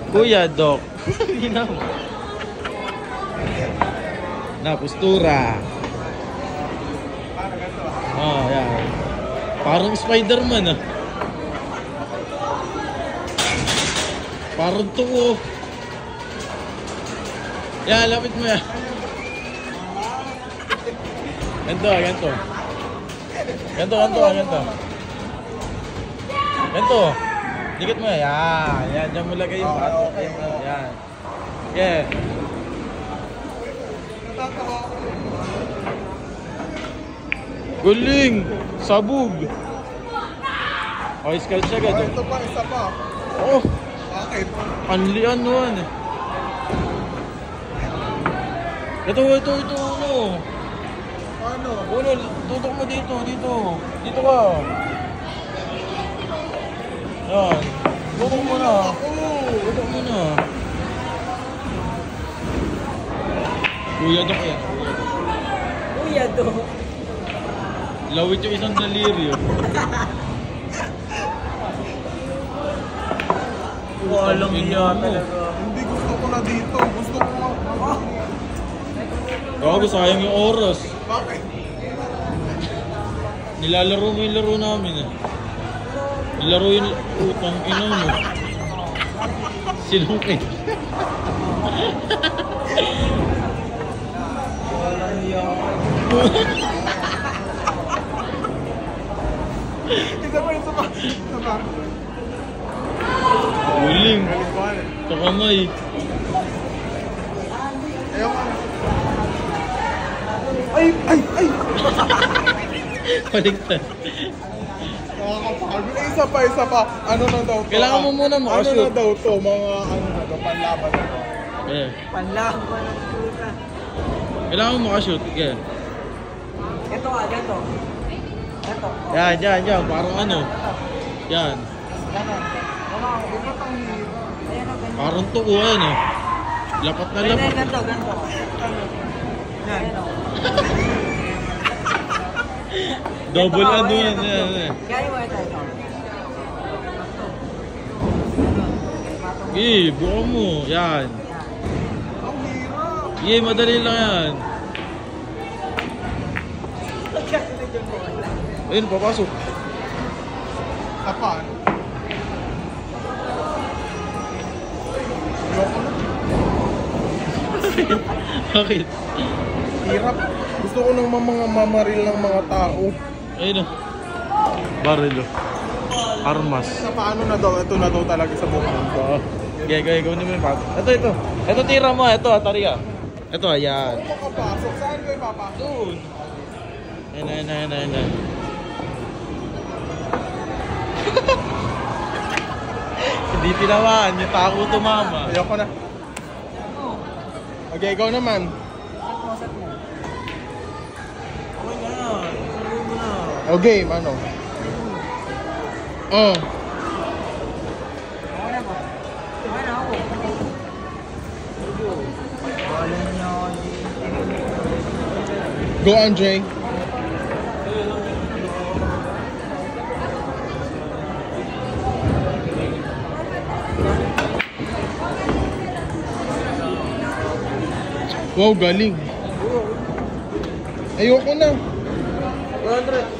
Kuya Doc. Na, postura. Oh, yan. Parang Spider-Man ah. Parang tuko. Yan, lapit mo yan. Ganto. Dikit mo yan. Yan, dyan mo lagay yung pato. Yan. Yeah. Guling! Sabog! Okay, scratch agad. Ito pa, isa pa. Oh! Bakit? Panlian nun. Ito. Ano? Uno, tutok mo dito. Dito ka. Yan. Tutok mo na. Kuya Doc yan. Kuya Doc. Lawit yung isang daliri. Walang iya talaga. Hindi, gusto ko na dito. Gusto ko na. Gago, sayang yung oras. Bakit? Nilalaro mo yung laro namin eh. Nilaro yung utang ina mo. Sinungkit. Walang iya. Isa pa. Guling. Sa kamay. Ayoko. Ay! Baliktad. Nakakapagod. Isa pa. Ano na daw to? Kailangan mo muna Ano makashoot. na daw to? Mga panlaban na to. Eh. Panlaban ng puta. Kailangan mo makashoot. Yeah. Ito ka, ganito. Ito. Yan. Parang ano. Yan. Ganon. Ito pang hero. Ayan o, ganyan. Parang tuko yan eh. Lapat na lapat. Ganito. Yan. Double ano yan. Gaya mo ito. Buka mo. Yan. Ang hirap. Madali lang yan. Ayun, papasok. Tapan. Ayoko na. Bakit? Hirap. Gusto ko ng mga mamaril ng mga tao. Ayun o. Barilo. Armas. Sa paano na daw? Ito na daw talaga sa buhay ko. Ikaw naman yung pato. Ito. Ito tira mo. Ito, atari ka. Ito, ayan. Kung makapasok, saan ko ipapasok? Doon. Ayan. Hindi tinamaan. Yung tako tumama. Ayoko na. Okay, ikaw naman. Okay na. Saluhin mo na. Okay, ano? Ako na po. Ano ako? Walang niya ako. Go, Andre. Wow, galing. Ayoko na. 100.